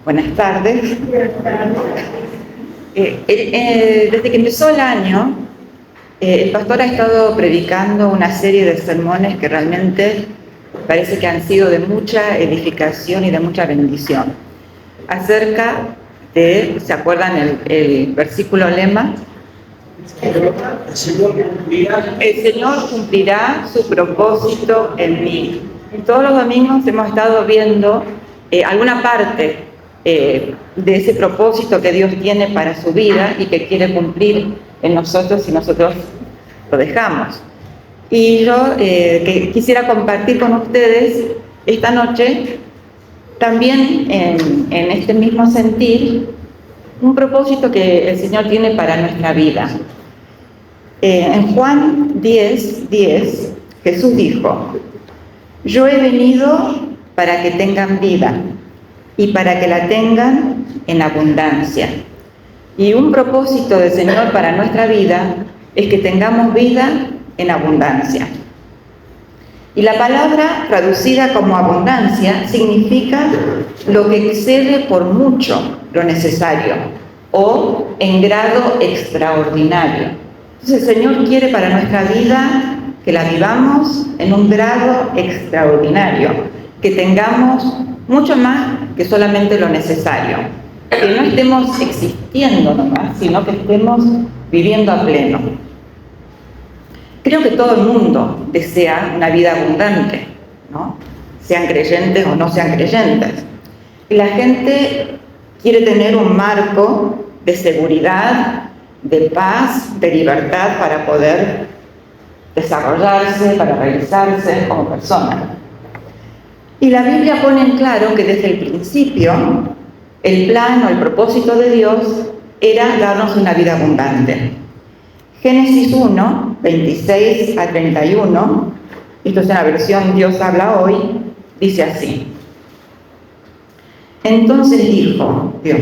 Buenas tardes. Desde que empezó el año, el pastor ha estado predicando una serie de sermones que realmente parece que han sido de mucha edificación y de mucha bendición. Acerca de, ¿se acuerdan el versículo lema? El Señor cumplirá su propósito en mí. Todos los domingos hemos estado viendo alguna parte de ese propósito que Dios tiene para su vida y que quiere cumplir en nosotros si nosotros lo dejamos. Y yo quisiera compartir con ustedes esta noche también en este mismo sentir un propósito que el Señor tiene para nuestra vida. En Juan 10:10, Jesús dijo: yo he venido para que tengan vida y para que la tengan en abundancia. Y un propósito del Señor para nuestra vida es que tengamos vida en abundancia. Y la palabra traducida como abundancia significa lo que excede por mucho lo necesario o en grado extraordinario. Entonces el Señor quiere para nuestra vida que la vivamos en un grado extraordinario, que tengamos mucho más que solamente lo necesario, que no estemos existiendo nomás, sino que estemos viviendo a pleno. Creo que todo el mundo desea una vida abundante, ¿no? Sean creyentes o no sean creyentes. Y la gente quiere tener un marco de seguridad, de paz, de libertad para poder desarrollarse, para realizarse como persona. Y la Biblia pone en claro que desde el principio el plan o el propósito de Dios era darnos una vida abundante. Génesis 1, 26 a 31, esto es una versión Dios habla hoy, dice así: entonces dijo Dios,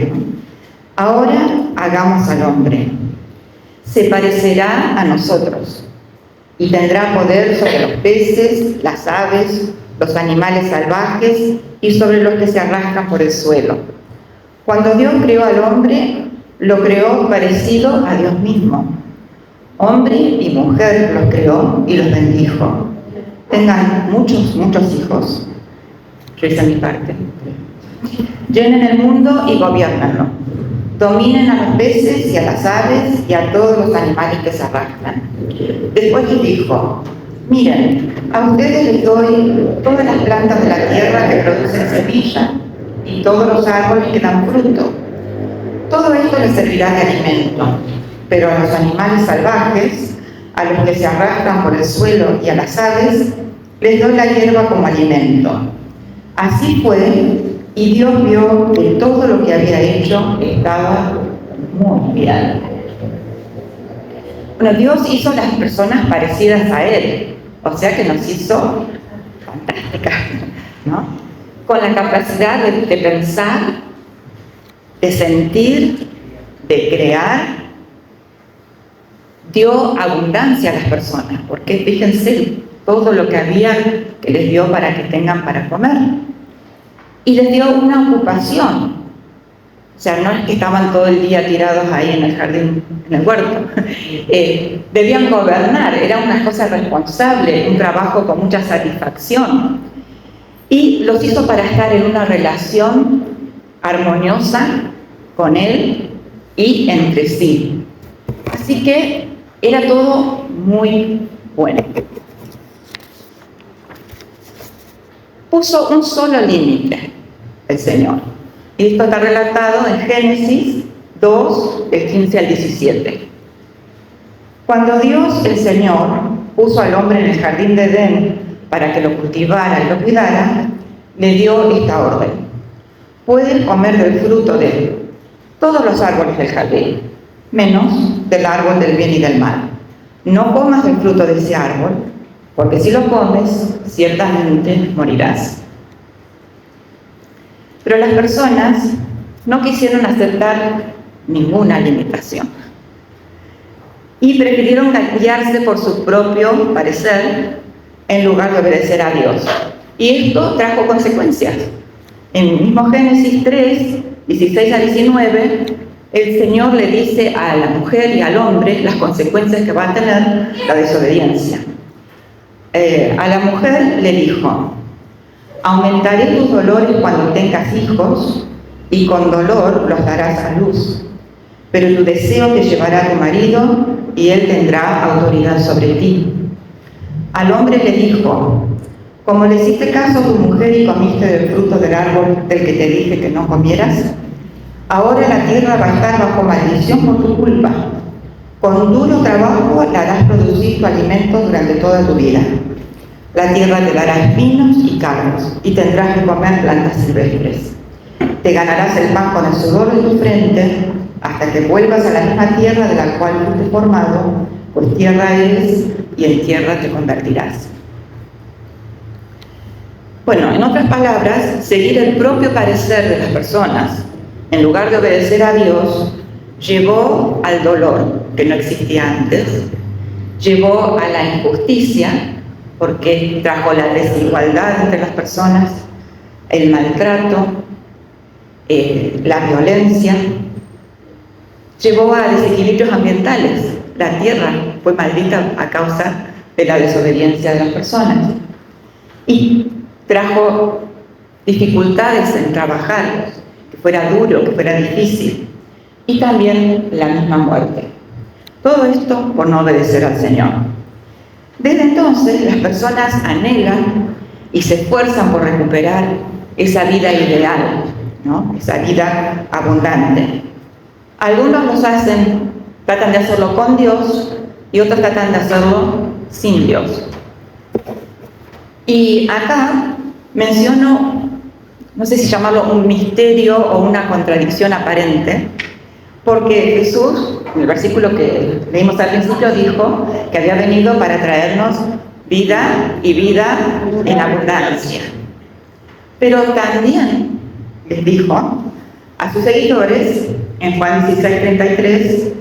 ahora hagamos al hombre, se parecerá a nosotros y tendrá poder sobre los peces, las aves, los animales salvajes y sobre los que se arrastran por el suelo. Cuando Dios creó al hombre, lo creó parecido a Dios mismo. Hombre y mujer los creó y los bendijo. Tengan muchos hijos. Yo hice mi parte. Llenen el mundo y gobiernenlo. Dominen a los peces y a las aves y a todos los animales que se arrastran. Después les dijo: miren, a ustedes les doy todas las plantas de la tierra que producen semilla y todos los árboles que dan fruto. Todo esto les servirá de alimento, pero a los animales salvajes, a los que se arrastran por el suelo y a las aves, les doy la hierba como alimento. Así fue, y Dios vio que todo lo que había hecho estaba muy bien. Bueno, Dios hizo las personas parecidas a Él, o sea que nos hizo fantásticas, ¿no? Con la capacidad de pensar, de sentir, de crear. Dio abundancia a las personas, porque fíjense todo lo que había que les dio para que tengan para comer. Y les dio una ocupación. O sea, no es que estaban todo el día tirados ahí en el jardín, en el huerto. Debían gobernar, era una cosa responsable, un trabajo con mucha satisfacción. Y los hizo para estar en una relación armoniosa con Él y entre sí. Así que era todo muy bueno. Puso un solo límite el Señor. Y esto está relatado en Génesis 2, del 15 al 17. Cuando Dios, el Señor, puso al hombre en el jardín de Edén para que lo cultivara y lo cuidara, le dio esta orden: puedes comer del fruto de todos los árboles del jardín, menos del árbol del bien y del mal. No comas del fruto de ese árbol, porque si lo comes, ciertamente morirás. Pero las personas no quisieron aceptar ninguna limitación y prefirieron guiarse por su propio parecer en lugar de obedecer a Dios. Y esto trajo consecuencias. En el mismo Génesis 3, 16 a 19, el Señor le dice a la mujer y al hombre las consecuencias que va a tener la desobediencia. A la mujer le dijo: aumentaré tus dolores cuando tengas hijos, y con dolor los darás a luz. Pero tu deseo te llevará a tu marido, y él tendrá autoridad sobre ti. Al hombre le dijo: como le hiciste caso a tu mujer y comiste del fruto del árbol del que te dije que no comieras, ahora la tierra va a estar bajo maldición por tu culpa. Con duro trabajo la harás producir tu alimento durante toda tu vida. La tierra te dará espinos y cardos, y tendrás que comer plantas silvestres. Te ganarás el pan con el sudor de tu frente, hasta que vuelvas a la misma tierra de la cual fuiste formado, pues tierra eres, y en tierra te convertirás. Bueno, en otras palabras, seguir el propio parecer de las personas, en lugar de obedecer a Dios, llevó al dolor, que no existía antes, llevó a la injusticia, porque trajo la desigualdad entre las personas, el maltrato, la violencia, llevó a desequilibrios ambientales. La tierra fue maldita a causa de la desobediencia de las personas. Y trajo dificultades en trabajar, que fuera duro, que fuera difícil, y también la misma muerte. Todo esto por no obedecer al Señor. Desde entonces las personas anhelan y se esfuerzan por recuperar esa vida ideal, ¿no? Esa vida abundante. Algunos los hacen, tratan de hacerlo con Dios, y otros tratan de hacerlo sin Dios. Y acá menciono, no sé si llamarlo un misterio o una contradicción aparente, porque Jesús, en el versículo que leímos al principio, dijo que había venido para traernos vida y vida en abundancia. Pero también les dijo a sus seguidores, en Juan 16:33,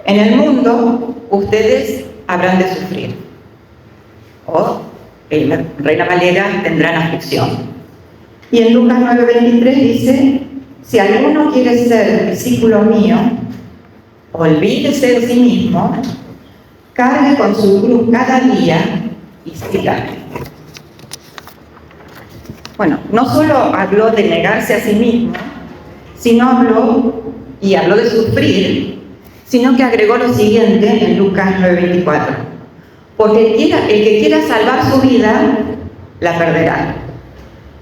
en el mundo ustedes habrán de sufrir. O en la Reina Valera tendrán aflicción. Y en Lucas 9:23 dice: si alguno quiere ser discípulo mío, olvídese de sí mismo, cargue con su cruz cada día y sígame. Bueno, no solo habló de negarse a sí mismo, sino habló de sufrir, sino que agregó lo siguiente en Lucas 9:24: porque el que quiera salvar su vida, la perderá,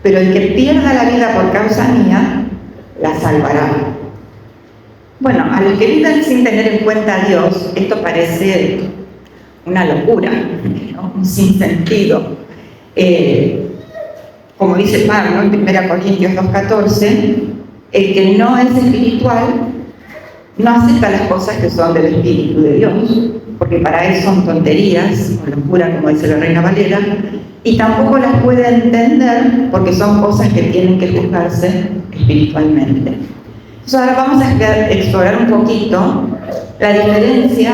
pero el que pierda la vida por causa mía, la salvará. Bueno, a los que viven sin tener en cuenta a Dios, esto parece una locura, ¿no? Un sinsentido. Como dice Pablo en 1 Corintios 2:14, el que no es espiritual no acepta las cosas que son del Espíritu de Dios, porque para él son tonterías o locura, como dice la Reina Valera, y tampoco las puede entender porque son cosas que tienen que juzgarse espiritualmente. Entonces ahora vamos a explorar un poquito la diferencia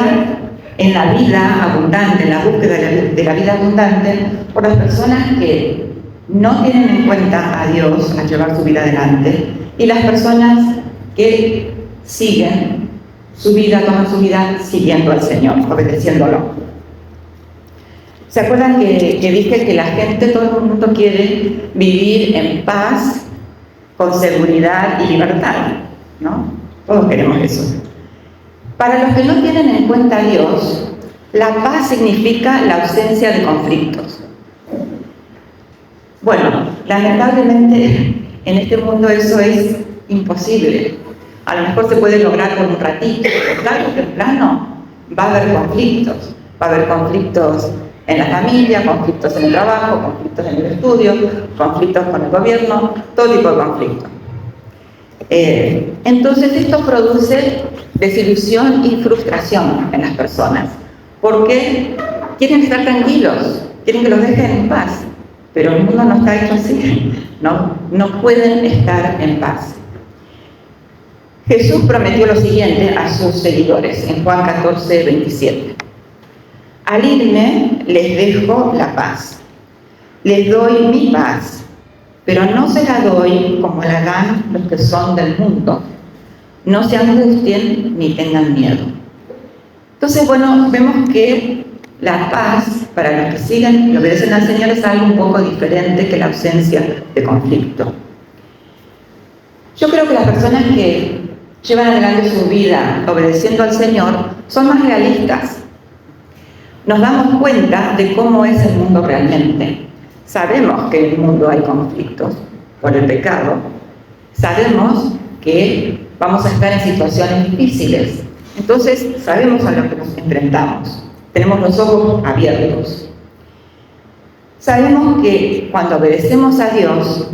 en la vida abundante, en la búsqueda de la vida abundante, por las personas que no tienen en cuenta a Dios al llevar su vida adelante, y las personas que siguen su vida, toman su vida siguiendo al Señor, obedeciéndolo. ¿Se acuerdan que dije que la gente, todo el mundo quiere vivir en paz, con seguridad y libertad, ¿no? Todos queremos eso. Para los que no tienen en cuenta a Dios, la paz significa la ausencia de conflictos. Bueno, lamentablemente en este mundo eso es imposible. A lo mejor se puede lograr por un ratito, pero tarde o temprano va a haber conflictos. Va a haber conflictos en la familia, conflictos en el trabajo, conflictos en el estudio, conflictos con el gobierno, todo tipo de conflictos. Entonces esto produce desilusión y frustración en las personas, porque quieren estar tranquilos, quieren que los dejen en paz, pero el mundo no está hecho así, no pueden estar en paz. Jesús prometió lo siguiente a sus seguidores en Juan 14:27. Al irme les dejo la paz, les doy mi paz, pero no se la doy como la dan los que son del mundo. No se angustien ni tengan miedo. Entonces, bueno, vemos que la paz, para los que siguen y obedecen al Señor, es algo un poco diferente que la ausencia de conflicto. Yo creo que las personas que llevan adelante su vida obedeciendo al Señor son más realistas. Nos damos cuenta de cómo es el mundo realmente. Sabemos que en el mundo hay conflictos por el pecado. Sabemos que vamos a estar en situaciones difíciles. Entonces, sabemos a lo que nos enfrentamos. Tenemos los ojos abiertos. Sabemos que cuando obedecemos a Dios,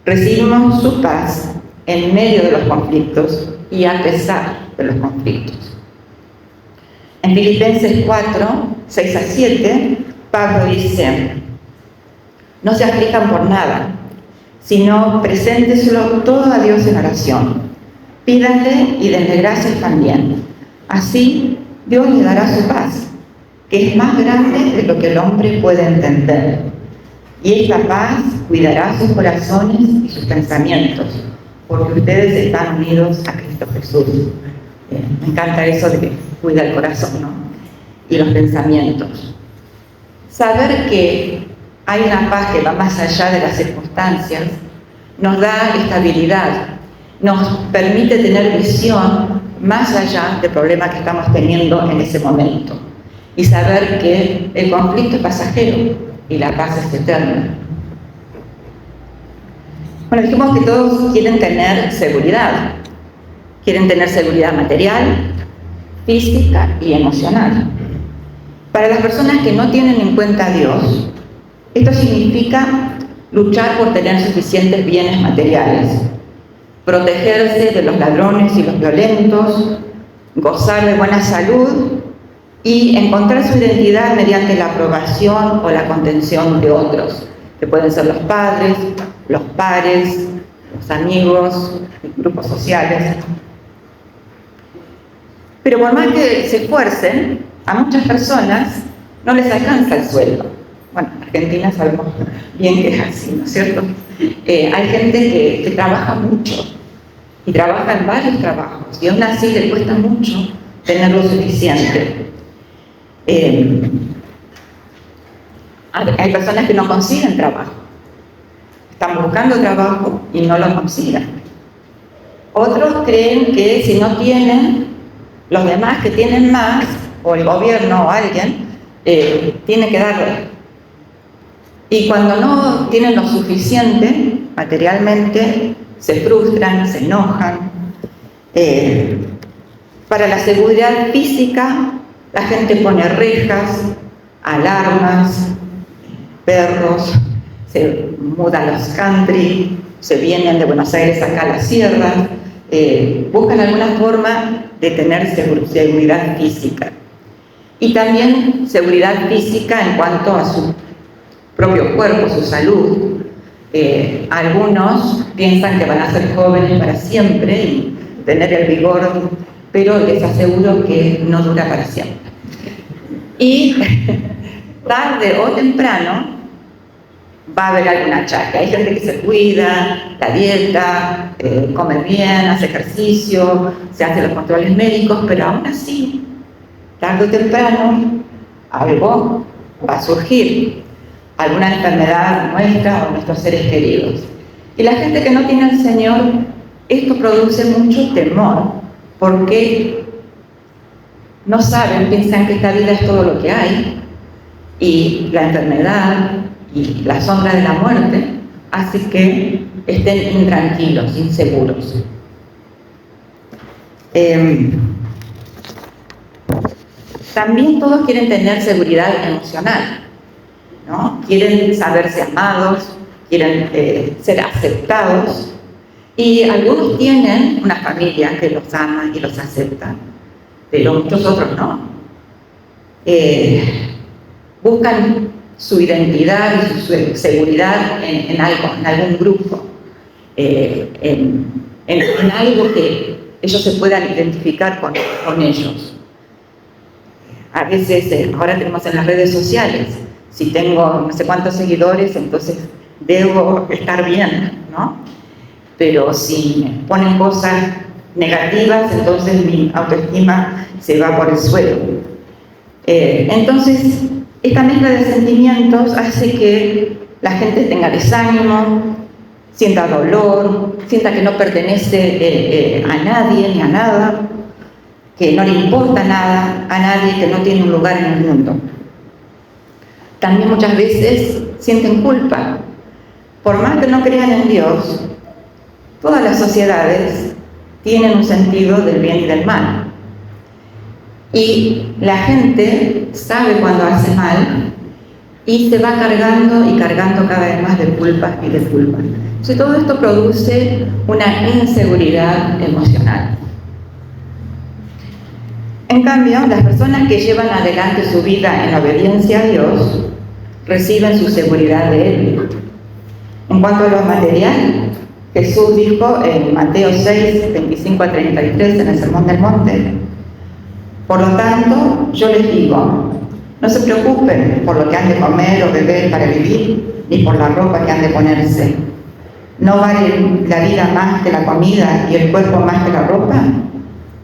recibimos su paz en medio de los conflictos y a pesar de los conflictos. En Filipenses 4, 6 a 7, Pablo dice: no se aflijan por nada, sino presénteselo todo a Dios en oración. Pídanle y denle gracias también. Así Dios le dará su paz, que es más grande de lo que el hombre puede entender. Y esta paz cuidará sus corazones y sus pensamientos, porque ustedes están unidos a Cristo Jesús. Me encanta eso de que cuida el corazón, ¿no? Y los pensamientos. Saber que hay una paz que va más allá de las circunstancias nos da estabilidad, nos permite tener visión más allá del problema que estamos teniendo en ese momento. Y saber que el conflicto es pasajero y la paz es eterna. Bueno, dijimos que todos quieren tener seguridad. Quieren tener seguridad material, física y emocional. Para las personas que no tienen en cuenta a Dios, esto significa luchar por tener suficientes bienes materiales, protegerse de los ladrones y los violentos, gozar de buena salud y encontrar su identidad mediante la aprobación o la contención de otros, que pueden ser los padres, los pares, los amigos, grupos sociales. Pero por más que se esfuercen, a muchas personas no les alcanza el sueldo. Bueno, en Argentina sabemos bien que es así, ¿no es cierto? Hay gente que trabaja mucho y trabaja en varios trabajos y aún así le cuesta mucho tener lo suficiente. Hay personas que no consiguen trabajo, están buscando trabajo y no lo consiguen. Otros creen que si no tienen, los demás que tienen más, o el gobierno o alguien, tiene que darle. Y cuando no tienen lo suficiente materialmente, se frustran, se enojan. Para la seguridad física, la gente pone rejas, alarmas, perros, se mudan a los country, se vienen de Buenos Aires acá a la sierra, buscan alguna forma de tener seguridad física. Y también seguridad física en cuanto a su propio cuerpo, su salud. Algunos piensan que van a ser jóvenes para siempre y tener el vigor, pero les aseguro que no dura para siempre. Y tarde o temprano va a haber alguna achaque. Hay gente que se cuida, la dieta, come bien, hace ejercicio, se hacen los controles médicos, pero aún así, tarde o temprano, algo va a surgir. Alguna enfermedad nuestra o de nuestros seres queridos. Y la gente que no tiene al Señor, esto produce mucho temor, porque no saben, piensan que esta vida es todo lo que hay, y la enfermedad y la sombra de la muerte hace que estén intranquilos, inseguros. También todos quieren tener seguridad emocional, ¿no? Quieren saberse amados, quieren ser aceptados, y algunos tienen una familia que los ama y los acepta, pero muchos otros no. Buscan su identidad y su seguridad en algo, en algún grupo, en algo que ellos se puedan identificar con ellos. A veces, ahora tenemos en las redes sociales, si tengo no sé cuántos seguidores, entonces debo estar bien, ¿no? Pero si me ponen cosas negativas, entonces mi autoestima se va por el suelo. Entonces, esta mezcla de sentimientos hace que la gente tenga desánimo, sienta dolor, sienta que no pertenece a nadie ni a nada, que no le importa nada a nadie, que no tiene un lugar en el mundo. También muchas veces sienten culpa. Por más que no crean en Dios, todas las sociedades tienen un sentido del bien y del mal. Y la gente sabe cuando hace mal y se va cargando y cargando cada vez más de culpa y de culpa. Entonces todo esto produce una inseguridad emocional. En cambio, las personas que llevan adelante su vida en obediencia a Dios reciben su seguridad de Él. En cuanto a lo material, Jesús dijo en Mateo 6, 25 a 33, en el Sermón del Monte: por lo tanto, yo les digo, no se preocupen por lo que han de comer o beber para vivir, ni por la ropa que han de ponerse. ¿No vale la vida más que la comida y el cuerpo más que la ropa?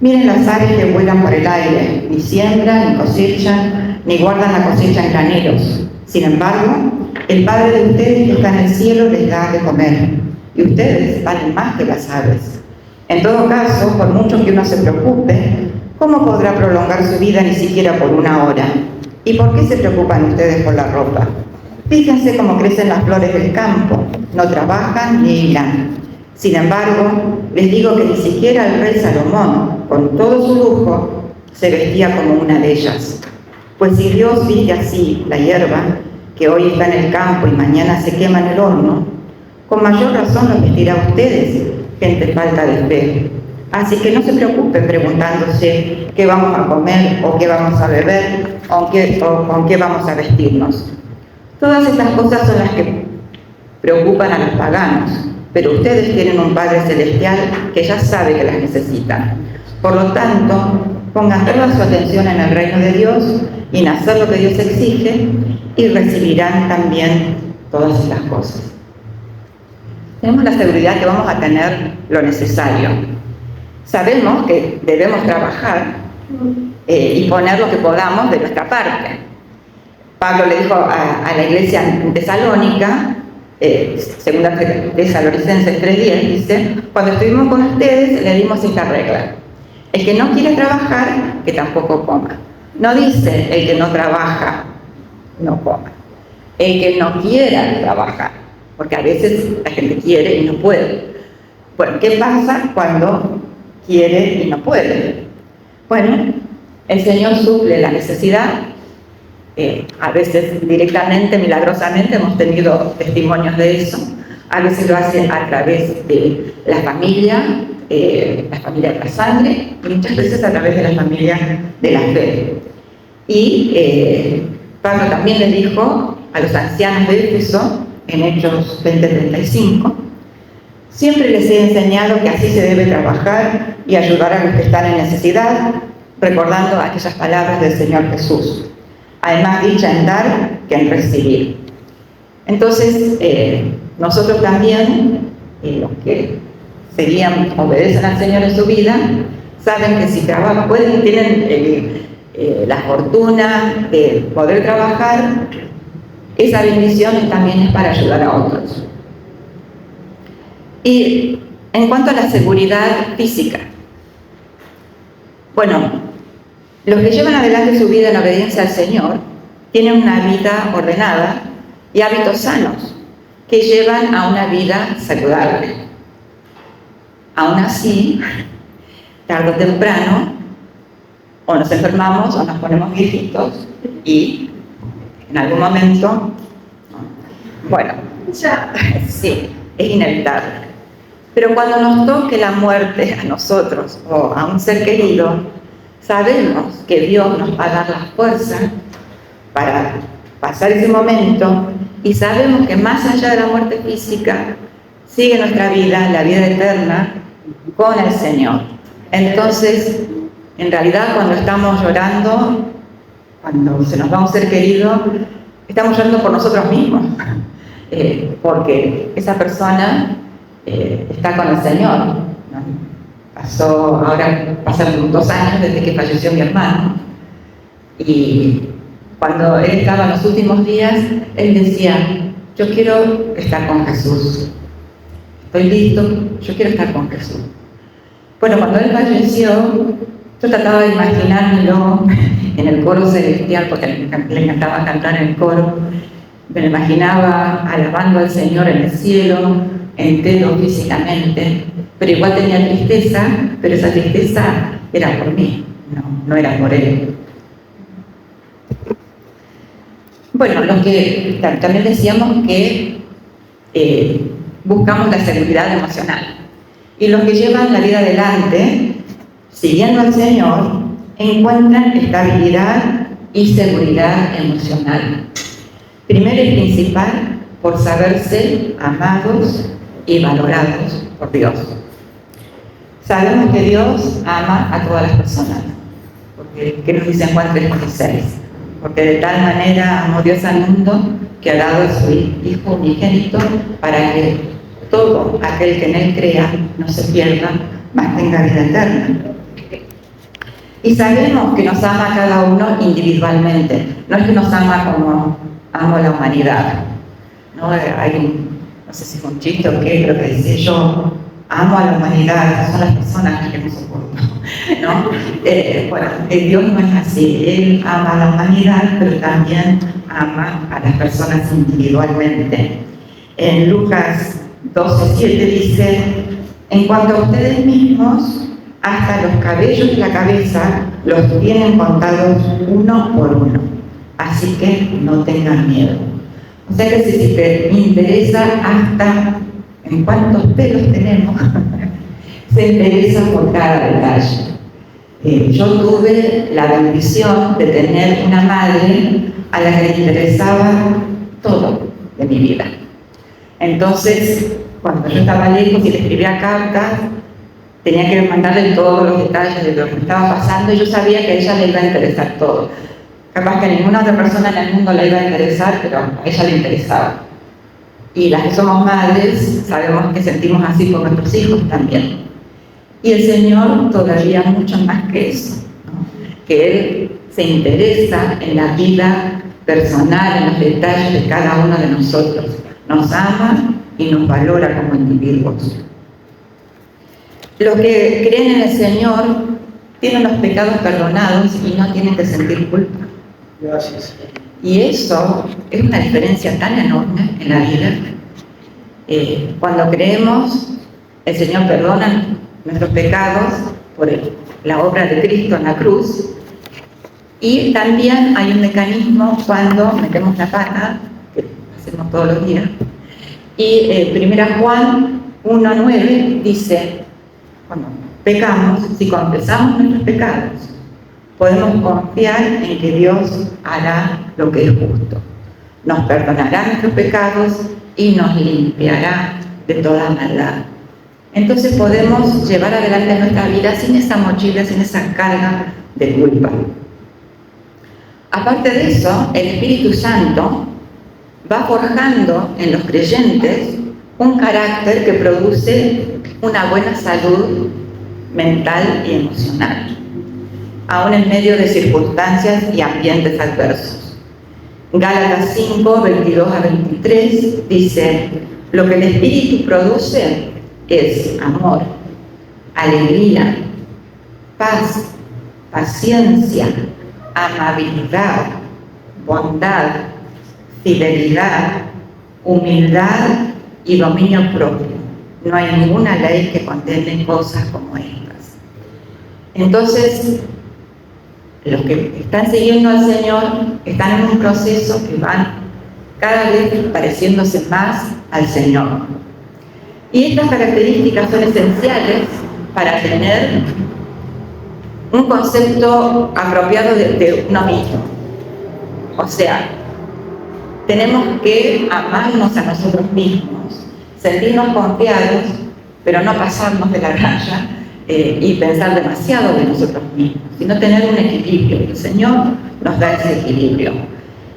Miren las aves que vuelan por el aire, ni siembran, ni cosechan, ni guardan la cosecha en graneros. Sin embargo, el Padre de ustedes que está en el cielo les da de comer, y ustedes valen más que las aves. En todo caso, por mucho que uno se preocupe, ¿cómo podrá prolongar su vida ni siquiera por una hora? ¿Y por qué se preocupan ustedes por la ropa? Fíjense cómo crecen las flores del campo, no trabajan ni hilan. Sin embargo, les digo que ni siquiera el rey Salomón, con todo su lujo, se vestía como una de ellas. Pues si Dios viste así la hierba, que hoy está en el campo y mañana se quema en el horno, con mayor razón los vestirá a ustedes, gente falta de fe. Así que no se preocupen preguntándose qué vamos a comer o qué vamos a beber o con qué vamos a vestirnos. Todas estas cosas son las que preocupan a los paganos, pero ustedes tienen un Padre Celestial que ya sabe que las necesitan. Por lo tanto, pongan toda su atención en el reino de Dios y en hacer lo que Dios exige y recibirán también todas estas cosas. Tenemos la seguridad que vamos a tener lo necesario. Sabemos que debemos trabajar y poner lo que podamos de nuestra parte. Pablo le dijo a la iglesia en Tesalónica, segunda Tesalonicenses 3:10, dice: cuando estuvimos con ustedes le dimos esta regla: el que no quiere trabajar, que tampoco coma. No dice el que no trabaja, no coma. El que no quiera trabajar, porque a veces la gente quiere y no puede. Bueno, ¿qué pasa cuando quiere y no puede? Bueno, el Señor suple la necesidad. A veces directamente, milagrosamente, hemos tenido testimonios de eso. A veces lo hace a través de la familia de la sangre, y muchas veces a través de la familia de la fe. Y Pablo también le dijo a los ancianos de Éfeso, en Hechos 20:35, siempre les he enseñado que así se debe trabajar y ayudar a los que están en necesidad, recordando aquellas palabras del Señor Jesús. Además, dicha en dar que en recibir. Entonces, nosotros también, los que obedecen al Señor en su vida, saben que si trabajan, tienen la fortuna de poder trabajar, esa bendición también es para ayudar a otros. Y en cuanto a la seguridad física, bueno, los que llevan adelante su vida en obediencia al Señor tienen una vida ordenada y hábitos sanos que llevan a una vida saludable. Aún así, tarde o temprano, o nos enfermamos o nos ponemos viejitos y en algún momento, bueno, sí, es inevitable. Pero cuando nos toque la muerte a nosotros o a un ser querido, sabemos que Dios nos va a dar la fuerza para pasar ese momento y sabemos que más allá de la muerte física sigue nuestra vida, la vida eterna, con el Señor. Entonces, en realidad, cuando estamos llorando, cuando se nos va un ser querido, estamos llorando por nosotros mismos. porque esa persona está con el Señor, ¿no? Pasaron 2 años desde que falleció mi hermano, y cuando él estaba en los últimos días, él decía: yo quiero estar con Jesús, estoy listo, yo quiero estar con Jesús. Bueno, cuando él falleció, yo trataba de imaginármelo en el coro celestial, porque le encantaba cantar en el coro. Me lo imaginaba alabando al Señor en el cielo, entero físicamente, pero igual tenía tristeza, pero esa tristeza era por mí, no era por él. Bueno, los que también decíamos que buscamos la seguridad emocional, y los que llevan la vida adelante siguiendo al Señor encuentran estabilidad y seguridad emocional. Primero y principal, por saberse amados y valorados por Dios. Sabemos que Dios ama a todas las personas, porque ¿qué nos dice en Juan 3:16? Porque de tal manera amó Dios al mundo que ha dado a su Hijo unigénito, para que todo aquel que en Él crea no se pierda, mas tenga vida eterna. Y sabemos que nos ama a cada uno individualmente, no es que nos ama como amo a la humanidad, ¿no? No sé si es un chiste o qué, pero que dice: yo amo a la humanidad, son las personas las que no soporto, ¿no? Bueno, Dios no es así, Él ama a la humanidad, pero también ama a las personas individualmente. En Lucas 12:7 dice: en cuanto a ustedes mismos, hasta los cabellos de la cabeza los tienen contados uno por uno, así que no tengan miedo. O sea que si te interesa hasta en cuántos pelos tenemos, se interesa por cada detalle. Yo tuve la bendición de tener una madre a la que le interesaba todo de mi vida. Entonces, cuando yo estaba lejos y le escribía cartas, tenía que mandarle todos los detalles de lo que me estaba pasando, y yo sabía que a ella le iba a interesar todo. Capaz que a ninguna otra persona en el mundo le iba a interesar, pero a ella le interesaba. Y las que somos madres sabemos que sentimos así por nuestros hijos también. Y el Señor todavía mucho más que eso, ¿no? Que Él se interesa en la vida personal, en los detalles de cada uno de nosotros. Nos ama y nos valora como individuos. Los que creen en el Señor tienen los pecados perdonados y no tienen que sentir culpa. Gracias. Y eso es una diferencia tan enorme en la vida. Cuando creemos, el Señor perdona nuestros pecados por la obra de Cristo en la cruz. Y también hay un mecanismo cuando metemos la pata, que hacemos todos los días. Y 1 Juan 1:9 dice: cuando pecamos, si confesamos nuestros pecados, podemos confiar en que Dios hará lo que es justo. Nos perdonará nuestros pecados y nos limpiará de toda maldad. Entonces podemos llevar adelante nuestra vida sin esa mochila, sin esa carga de culpa. Aparte de eso, el Espíritu Santo va forjando en los creyentes un carácter que produce una buena salud mental y emocional, aún en medio de circunstancias y ambientes adversos. Gálatas 5:22-23 dice: lo que el Espíritu produce es amor, alegría, paz, paciencia, amabilidad, bondad, fidelidad, humildad y dominio propio. No hay ninguna ley que condene cosas como estas. Entonces, los que están siguiendo al Señor están en un proceso que van cada vez pareciéndose más al Señor. Y estas características son esenciales para tener un concepto apropiado de uno mismo. O sea, tenemos que amarnos a nosotros mismos, sentirnos confiados, pero no pasarnos de la raya y pensar demasiado de nosotros mismos, sino tener un equilibrio. El Señor nos da ese equilibrio.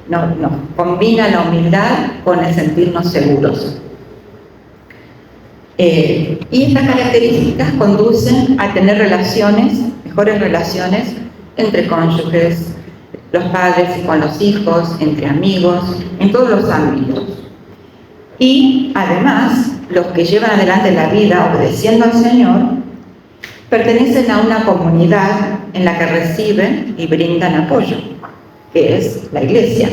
nos combina la humildad con el sentirnos seguros. Y estas características conducen a tener mejores relaciones entre cónyuges, los padres y con los hijos, entre amigos, en todos los ámbitos. Y además, los que llevan adelante la vida obedeciendo al Señor, pertenecen a una comunidad en la que reciben y brindan apoyo, que es la iglesia.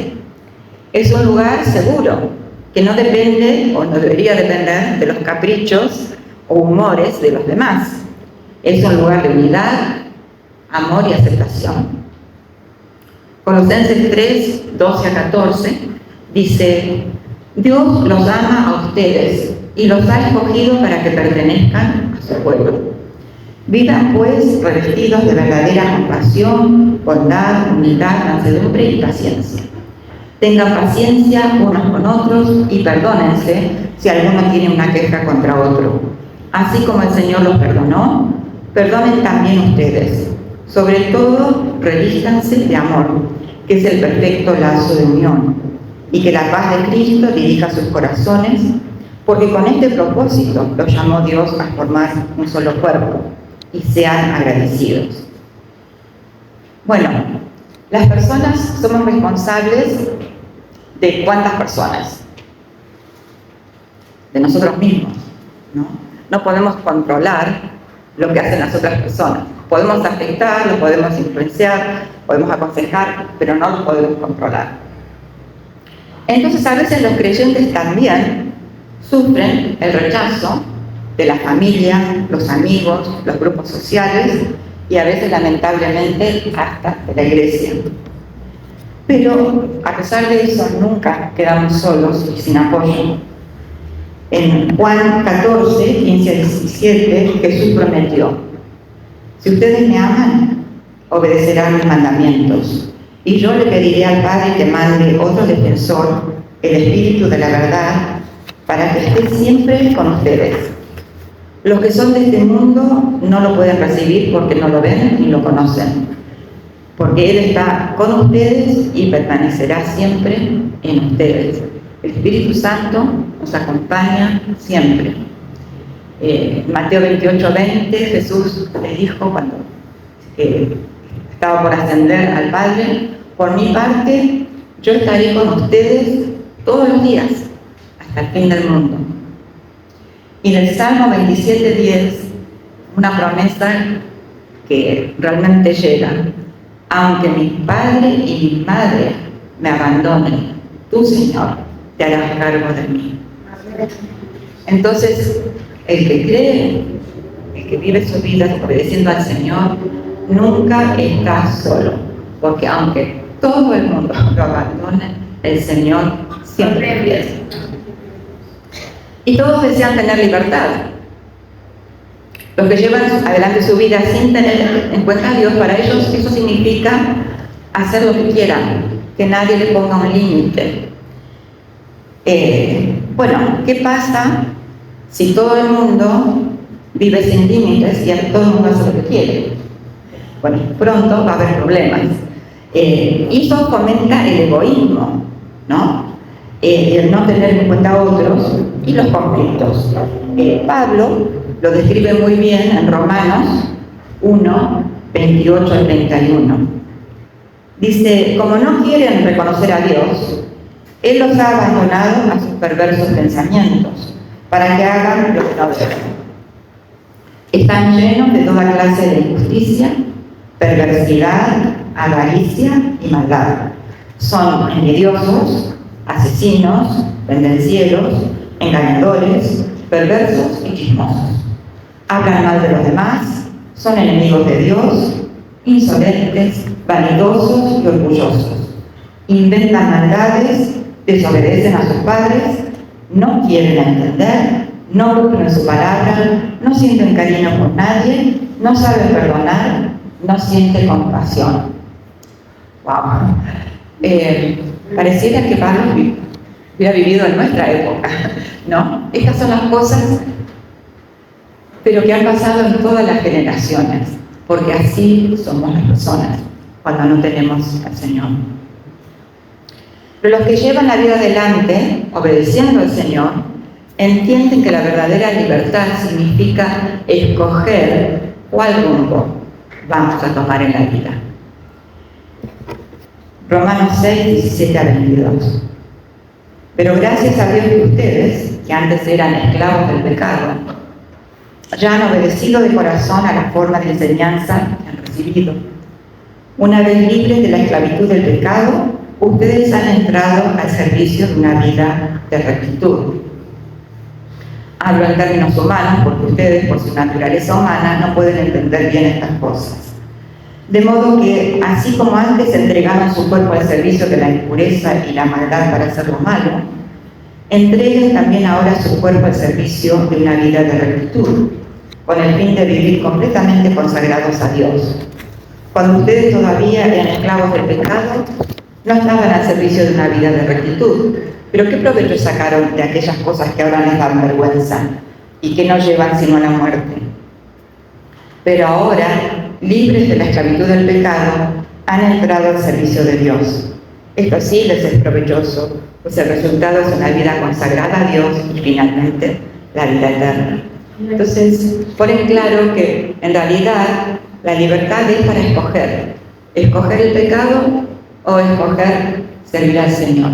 Es un lugar seguro, que no depende o no debería depender de los caprichos o humores de los demás. Es un lugar de unidad, amor y aceptación. Colosenses 3, 12 a 14 dice: Dios los ama a ustedes y los ha escogido para que pertenezcan a su pueblo. Vivan pues revestidos de verdadera compasión, bondad, humildad, mansedumbre y paciencia. Tengan paciencia unos con otros y perdónense si alguno tiene una queja contra otro. Así como el Señor los perdonó, perdonen también ustedes. Sobre todo, revístanse de amor, que es el perfecto lazo de unión, y que la paz de Cristo dirija sus corazones, porque con este propósito los llamó Dios a formar un solo cuerpo, y sean agradecidos. Bueno, las personas somos responsables de ¿cuántas personas? De nosotros mismos, ¿no? No podemos controlar lo que hacen las otras personas. Podemos afectar, lo podemos influenciar, podemos aconsejar, pero no lo podemos controlar. Entonces, a veces los creyentes también sufren el rechazo de la familia, los amigos, los grupos sociales y a veces, lamentablemente, hasta de la iglesia. Pero, a pesar de eso, nunca quedamos solos y sin apoyo. En Juan 14, 15 a 17, Jesús prometió: si ustedes me aman, obedecerán mis mandamientos. Y yo le pediré al Padre que mande otro defensor, el Espíritu de la verdad, para que esté siempre con ustedes. Los que son de este mundo no lo pueden recibir porque no lo ven ni lo conocen, porque Él está con ustedes y permanecerá siempre en ustedes. El Espíritu Santo nos acompaña siempre. Mateo 28, 20, Jesús les dijo cuando estaba por ascender al Padre: por mi parte, yo estaré con ustedes todos los días, hasta el fin del mundo. Y en el Salmo 27, 10, una promesa que realmente llega: aunque mi padre y mi madre me abandonen, tú, Señor, te harás cargo de mí. Entonces, el que cree, el que vive su vida obedeciendo al Señor, nunca está solo, porque aunque todo el mundo lo abandone, el Señor siempre empieza. Y todos desean tener libertad. Los que llevan adelante su vida sin tener en cuenta a Dios, para ellos eso significa hacer lo que quieran, que nadie le ponga un límite. Bueno, ¿qué pasa si todo el mundo vive sin límites y todo el mundo hace lo que quiere? Bueno, pronto va a haber problemas. Y eso fomenta el egoísmo, ¿no? El no tener en cuenta a otros y los conflictos. Pablo lo describe muy bien en Romanos 1, 28 al 31. Dice: como no quieren reconocer a Dios, Él los ha abandonado a sus perversos pensamientos, para que hagan lo que no deben. Están llenos de toda clase de injusticia, perversidad, avaricia y maldad. Son envidiosos, asesinos, pendencieros, engañadores, perversos y chismosos. Hablan mal de los demás, son enemigos de Dios, insolentes, vanidosos y orgullosos. Inventan maldades, desobedecen a sus padres, no quieren entender, no cumplen su palabra, no sienten cariño por nadie, no saben perdonar, no sienten compasión. ¡Wow! Pareciera que Pablo hubiera vivido en nuestra época, ¿no? Estas son las cosas, pero que han pasado en todas las generaciones, porque así somos las personas cuando no tenemos al Señor. Pero los que llevan la vida adelante, obedeciendo al Señor, entienden que la verdadera libertad significa escoger cuál rumbo vamos a tomar en la vida. Romanos 6, 17 a 22. Pero gracias a Dios que ustedes, que antes eran esclavos del pecado, ya han obedecido de corazón a la forma de enseñanza que han recibido. Una vez libres de la esclavitud del pecado, ustedes han entrado al servicio de una vida de rectitud. Hablo en términos humanos porque ustedes, por su naturaleza humana, no pueden entender bien estas cosas. De modo que, así como antes entregaban su cuerpo al servicio de la impureza y la maldad para hacer lo malo, entreguen también ahora su cuerpo al servicio de una vida de rectitud, con el fin de vivir completamente consagrados a Dios. Cuando ustedes todavía eran esclavos del pecado, no estaban al servicio de una vida de rectitud. Pero ¿qué provecho sacaron de aquellas cosas que ahora les dan vergüenza y que no llevan sino a la muerte? Pero ahora, libres de la esclavitud del pecado, han entrado al servicio de Dios. Esto sí les es provechoso, pues el resultado es una vida consagrada a Dios y finalmente la vida eterna. Entonces, ponen claro que en realidad la libertad es para escoger el pecado o escoger servir al Señor.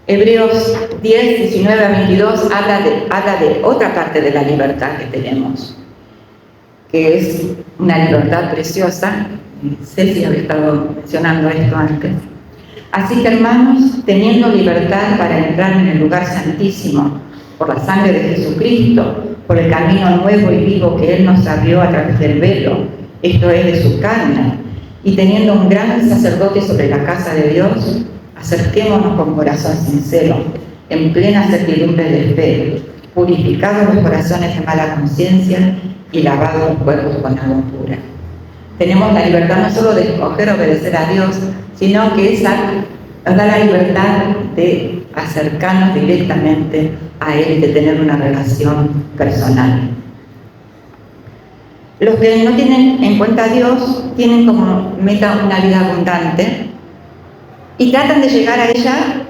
Hebreos 10, 19 a 22 habla de otra parte de la libertad que tenemos, que es una libertad preciosa. Ceci había estado mencionando esto antes. Así que, hermanos, teniendo libertad para entrar en el lugar santísimo por la sangre de Jesucristo, por el camino nuevo y vivo que Él nos abrió a través del velo, esto es de su carne, y teniendo un gran sacerdote sobre la casa de Dios, acerquémonos con corazón sincero, en plena certidumbre de fe, purificados los corazones de mala conciencia y lavados los cuerpos con agua pura. Tenemos la libertad no solo de escoger obedecer a Dios, sino que esa nos da la libertad de acercarnos directamente a Él y de tener una relación personal. Los que no tienen en cuenta a Dios tienen como meta una vida abundante y tratan de llegar a ella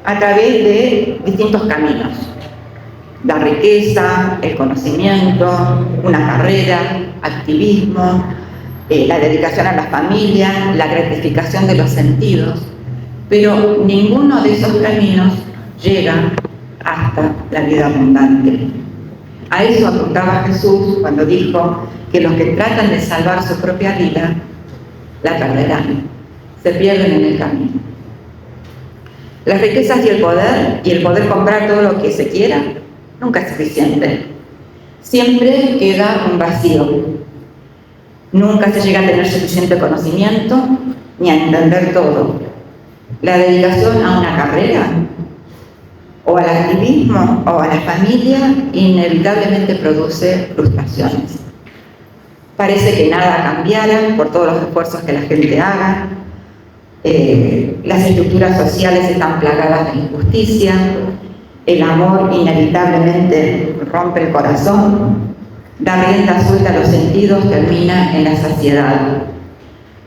a través de distintos caminos. La riqueza, el conocimiento, una carrera, activismo, la dedicación a la familia, la gratificación de los sentidos, pero ninguno de esos caminos llega hasta la vida abundante. A eso apuntaba Jesús cuando dijo que los que tratan de salvar su propia vida la perderán, se pierden en el camino. Las riquezas y el poder comprar todo lo que se quiera, nunca es suficiente. Siempre queda un vacío. Nunca se llega a tener suficiente conocimiento ni a entender todo. La dedicación a una carrera o al activismo o a la familia inevitablemente produce frustraciones. Parece que nada cambiara por todos los esfuerzos que la gente haga. Las estructuras sociales están plagadas de injusticia. El amor inevitablemente rompe el corazón. La rienda suelta a los sentidos termina en la saciedad.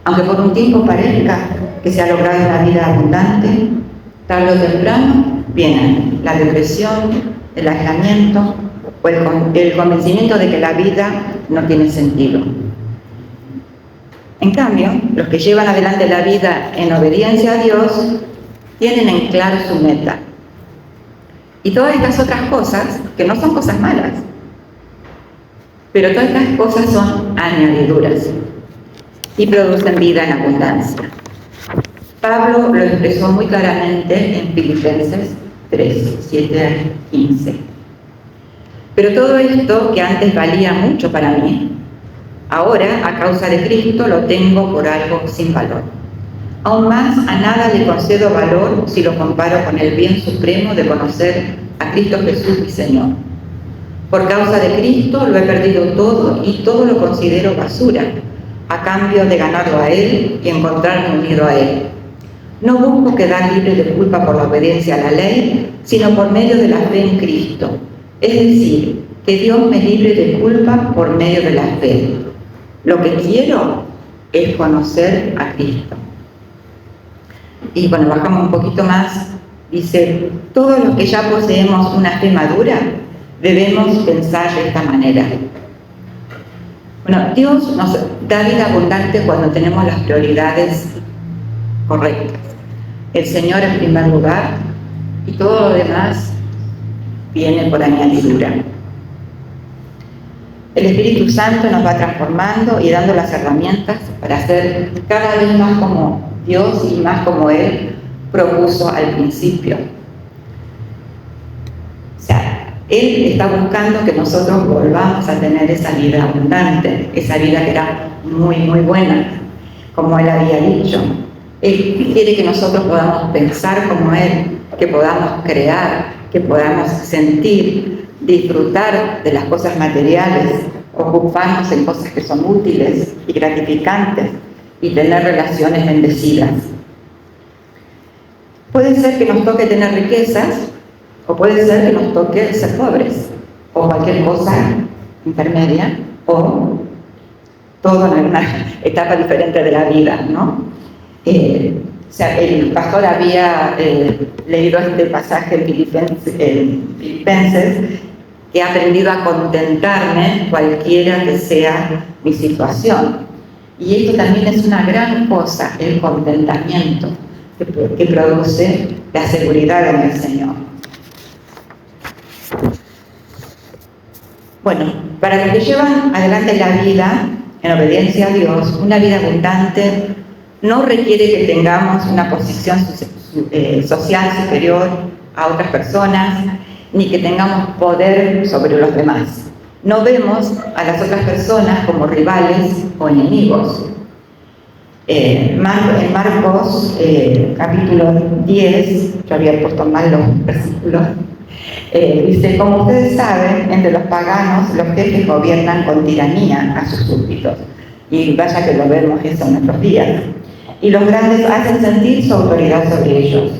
Aunque por un tiempo parezca que se ha logrado una vida abundante, tarde o temprano vienen la depresión, el aislamiento o el convencimiento de que la vida no tiene sentido. En cambio, los que llevan adelante la vida en obediencia a Dios tienen en claro su meta. Y todas estas otras cosas, que no son cosas malas, pero todas estas cosas son añadiduras y producen vida en abundancia. Pablo lo expresó muy claramente en Filipenses 3, 7 a 15. Pero todo esto que antes valía mucho para mí, ahora, a causa de Cristo, lo tengo por algo sin valor. Aún más, a nada le concedo valor si lo comparo con el bien supremo de conocer a Cristo Jesús mi Señor. Por causa de Cristo lo he perdido todo y todo lo considero basura, a cambio de ganarlo a Él y encontrarme unido a Él. No busco quedar libre de culpa por la obediencia a la ley, sino por medio de la fe en Cristo. Es decir, que Dios me libre de culpa por medio de la fe. Lo que quiero es conocer a Cristo. Y bueno, bajamos un poquito más, dice, todos los que ya poseemos una fe madura, debemos pensar de esta manera. Bueno, Dios nos da vida abundante cuando tenemos las prioridades correctas. El Señor en primer lugar y todo lo demás viene por añadidura. El Espíritu Santo nos va transformando y dando las herramientas para ser cada vez más como Dios y más como Él propuso al principio. O sea, Él está buscando que nosotros volvamos a tener esa vida abundante, esa vida que era muy, muy buena, como Él había dicho. Él quiere que nosotros podamos pensar como Él, que podamos crear, que podamos sentir, disfrutar de las cosas materiales, ocuparnos en cosas que son útiles y gratificantes y tener relaciones bendecidas. Puede ser que nos toque tener riquezas o puede ser que nos toque ser pobres o cualquier cosa intermedia o todo en una etapa diferente de la vida, ¿no? O sea, el pastor había leído este pasaje en Filipenses, he aprendido a contentarme cualquiera que sea mi situación. Y esto también es una gran cosa, el contentamiento que produce la seguridad en el Señor. Bueno, para los que llevan adelante la vida en obediencia a Dios, una vida abundante no requiere que tengamos una posición social superior a otras personas, ni que tengamos poder sobre los demás. No vemos a las otras personas como rivales o enemigos. En Marcos, capítulo 10, yo había puesto mal los versículos, dice, como ustedes saben, entre los paganos los jefes gobiernan con tiranía a sus súbditos. Y vaya que lo vemos eso en nuestros días. Y los grandes hacen sentir su autoridad sobre ellos.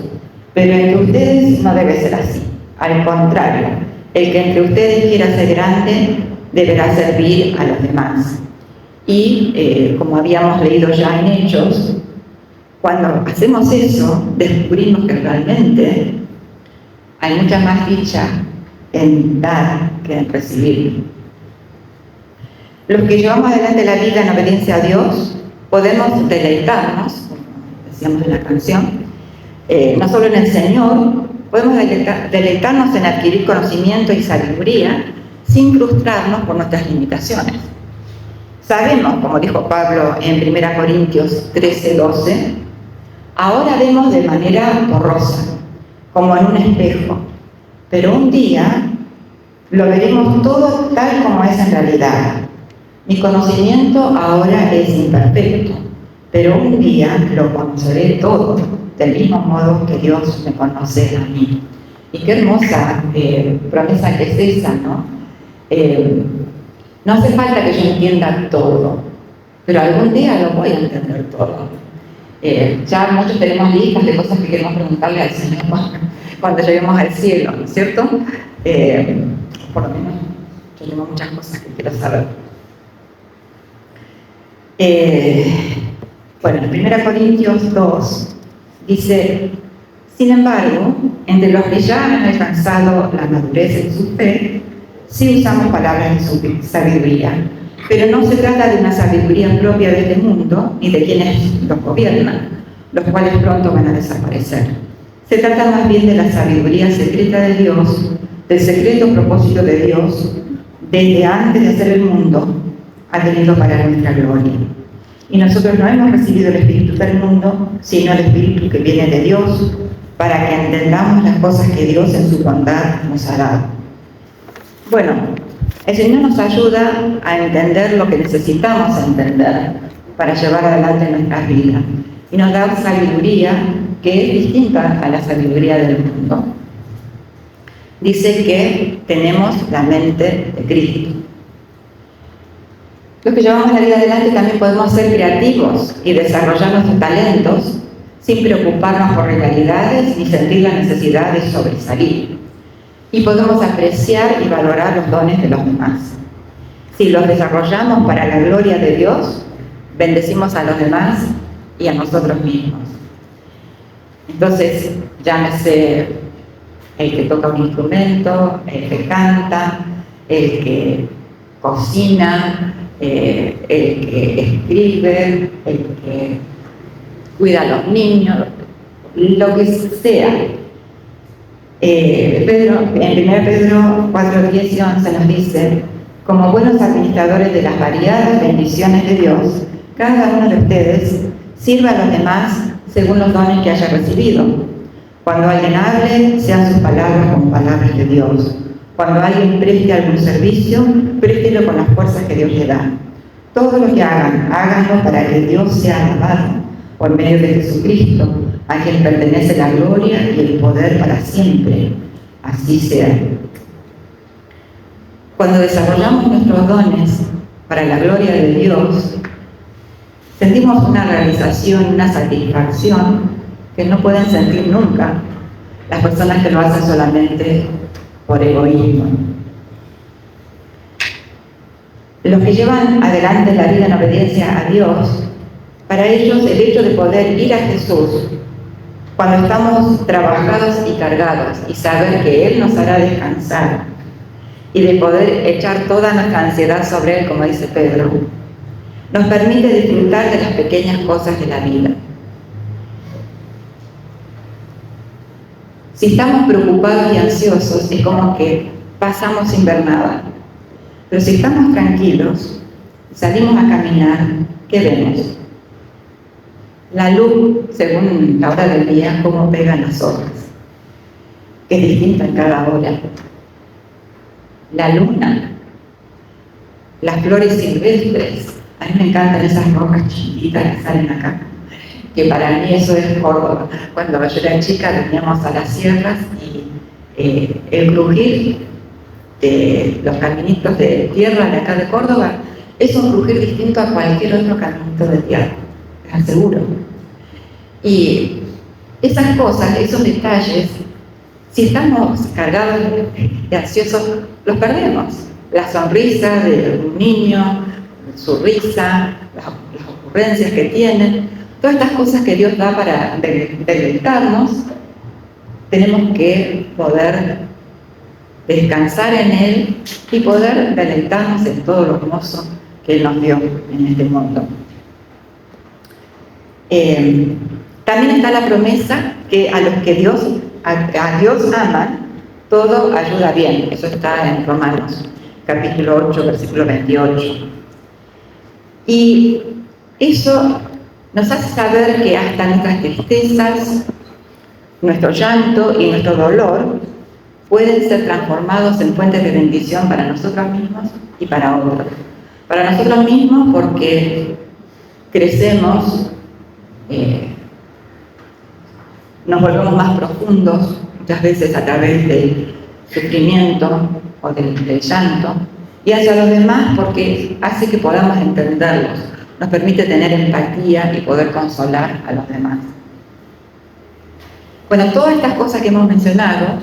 Pero entre ustedes no debe ser así. Al contrario, el que entre ustedes quiera ser grande deberá servir a los demás. Y como habíamos leído ya en Hechos, cuando hacemos eso, descubrimos que realmente hay mucha más dicha en dar que en recibir. Los que llevamos adelante la vida en obediencia a Dios, podemos deleitarnos, como decíamos en la canción, no solo en el Señor, podemos deleitarnos en adquirir conocimiento y sabiduría sin frustrarnos por nuestras limitaciones. Sabemos, como dijo Pablo en 1 Corintios 13:12, ahora vemos de manera borrosa, como en un espejo, pero un día lo veremos todo tal como es en realidad. Mi conocimiento ahora es imperfecto, pero un día lo conoceré todo, del mismo modo que Dios me conoce a mí. Y qué hermosa promesa que es esa, ¿no? No hace falta que yo entienda todo, pero algún día lo voy a entender todo. Ya muchos tenemos listas de cosas que queremos preguntarle al Señor cuando lleguemos al cielo, ¿no es cierto? Por lo menos yo tengo muchas cosas que quiero saber. Bueno, en 1 Corintios 2 dice, sin embargo, entre los que ya han alcanzado la madurez en su fe, sí usamos palabras de sabiduría, pero no se trata de una sabiduría propia de este mundo ni de quienes los gobiernan, los cuales pronto van a desaparecer. Se trata más bien de la sabiduría secreta de Dios, del secreto propósito de Dios, desde antes de hacer el mundo, ha tenido para nuestra gloria. Y nosotros no hemos recibido el espíritu del mundo, sino el espíritu que viene de Dios, para que entendamos las cosas que Dios en su bondad nos ha dado. Bueno, el Señor nos ayuda a entender lo que necesitamos entender para llevar adelante nuestras vidas. Y nos da sabiduría que es distinta a la sabiduría del mundo. Dice que tenemos la mente de Cristo. Los que llevamos la vida adelante también podemos ser creativos y desarrollar nuestros talentos sin preocuparnos por rivalidades ni sentir la necesidad de sobresalir. Y podemos apreciar y valorar los dones de los demás. Si los desarrollamos para la gloria de Dios, bendecimos a los demás y a nosotros mismos. Entonces, llámese el que toca un instrumento, el que canta, el que cocina, el que escribe, el que cuida a los niños, lo que sea. Pedro, en 1 Pedro 4, 10 y 11 nos dice: como buenos administradores de las variadas bendiciones de Dios, cada uno de ustedes sirva a los demás según los dones que haya recibido. Cuando alguien hable, sean sus palabras como palabras de Dios. Cuando alguien preste algún servicio, préstelo con las fuerzas que Dios le da. Todo lo que hagan, háganlo para que Dios sea alabado por medio de Jesucristo, a quien pertenece la gloria y el poder para siempre. Así sea. Cuando desarrollamos nuestros dones para la gloria de Dios, sentimos una realización, una satisfacción que no pueden sentir nunca las personas que lo hacen solamente por egoísmo. Los que llevan adelante la vida en obediencia a Dios, para ellos el hecho de poder ir a Jesús cuando estamos trabajados y cargados y saber que Él nos hará descansar y de poder echar toda nuestra ansiedad sobre Él, como dice Pedro, nos permite disfrutar de las pequeñas cosas de la vida. Si estamos preocupados y ansiosos, es como que pasamos sin ver nada. Pero si estamos tranquilos, salimos a caminar, ¿qué vemos? La luz, según la hora del día, cómo pegan las hojas, que es distinta en cada hora. La luna, las flores silvestres. A mí me encantan esas rocas chiquitas que salen acá, que para mí eso es Córdoba. Cuando yo era chica veníamos a las sierras y el crujir de los caminitos de tierra de acá de Córdoba es un crujir distinto a cualquier otro caminito de tierra, les aseguro. Y esas cosas, esos detalles, si estamos cargados de ansiosos, los perdemos. La sonrisa de un niño, su risa, las ocurrencias que tienen, todas estas cosas que Dios da para deleitarnos, tenemos que poder descansar en Él y poder deleitarnos en todo lo hermoso que Él nos dio en este mundo. También está la promesa que a los que a Dios aman, todo ayuda bien. Eso está en Romanos, capítulo 8, versículo 28. Y eso nos hace saber que hasta nuestras tristezas, nuestro llanto y nuestro dolor pueden ser transformados en fuentes de bendición para nosotros mismos y para otros. Para nosotros mismos porque crecemos, nos volvemos más profundos, muchas veces a través del sufrimiento o del llanto, y hacia los demás porque hace que podamos entenderlos, nos permite tener empatía y poder consolar a los demás. Bueno, todas estas cosas que hemos mencionado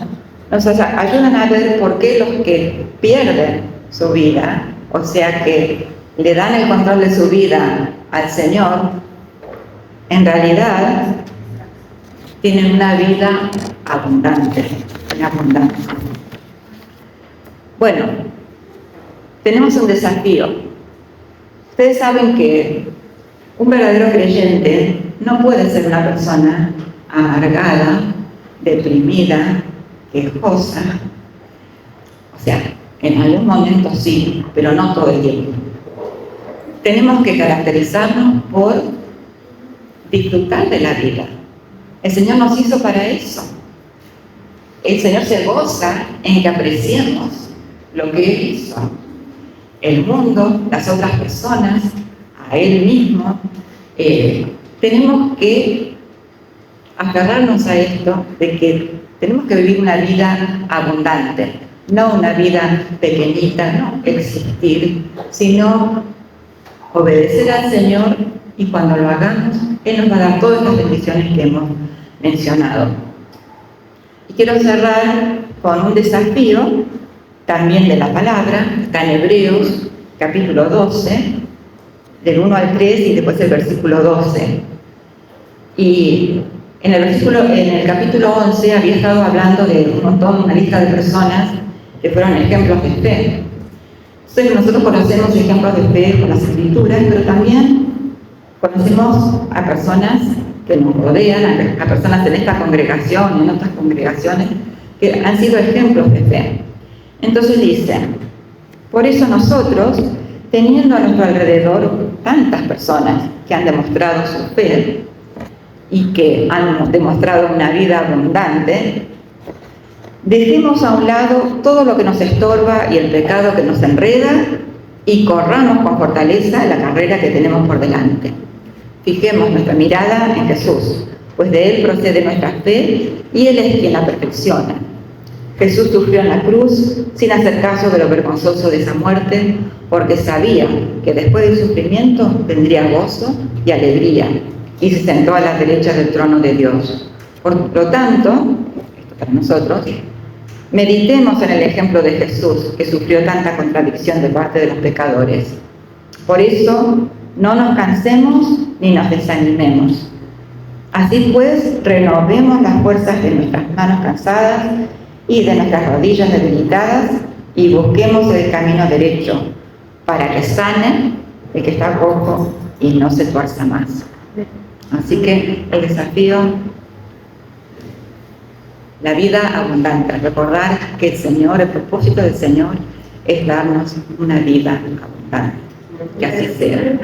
nos ayudan a ver por qué los que pierden su vida, o sea que le dan el control de su vida al Señor, en realidad tienen una vida abundante, en abundancia. Bueno, tenemos un desafío. Ustedes saben que un verdadero creyente no puede ser una persona amargada, deprimida, quejosa. O sea, en algún momento sí, pero no todo el tiempo. Tenemos que caracterizarnos por disfrutar de la vida. El Señor nos hizo para eso. El Señor se goza en que apreciemos lo que Él hizo. El mundo, las otras personas, a Él mismo. Tenemos que aferrarnos a esto de que tenemos que vivir una vida abundante, no una vida pequeñita, no existir, sino obedecer al Señor, y cuando lo hagamos, Él nos va a dar todas las bendiciones que hemos mencionado. Y quiero cerrar con un desafío también de la palabra. Está en Hebreos capítulo 12, del 1 al 3 y después el versículo 12. Y En el capítulo 11 había estado hablando de un montón, una lista de personas que fueron ejemplos de fe. Entonces nosotros conocemos ejemplos de fe con las Escrituras, pero también conocemos a personas que nos rodean, a personas en esta congregación y en otras congregaciones que han sido ejemplos de fe. Entonces dice, por eso nosotros, teniendo a nuestro alrededor tantas personas que han demostrado su fe y que han demostrado una vida abundante, dejemos a un lado todo lo que nos estorba y el pecado que nos enreda y corramos con fortaleza la carrera que tenemos por delante. Fijemos nuestra mirada en Jesús, pues de Él procede nuestra fe y Él es quien la perfecciona. Jesús sufrió en la cruz sin hacer caso de lo vergonzoso de esa muerte, porque sabía que después del sufrimiento tendría gozo y alegría, y se sentó a la derecha del trono de Dios. Por lo tanto, esto para nosotros, meditemos en el ejemplo de Jesús, que sufrió tanta contradicción de parte de los pecadores. Por eso, no nos cansemos ni nos desanimemos. Así pues, renovemos las fuerzas de nuestras manos cansadas y de nuestras rodillas debilitadas y busquemos el camino derecho para que sane el que está cojo y no se tuerza más. Así que el desafío, la vida abundante, recordar que el Señor, el propósito del Señor es darnos una vida abundante. Que así sea.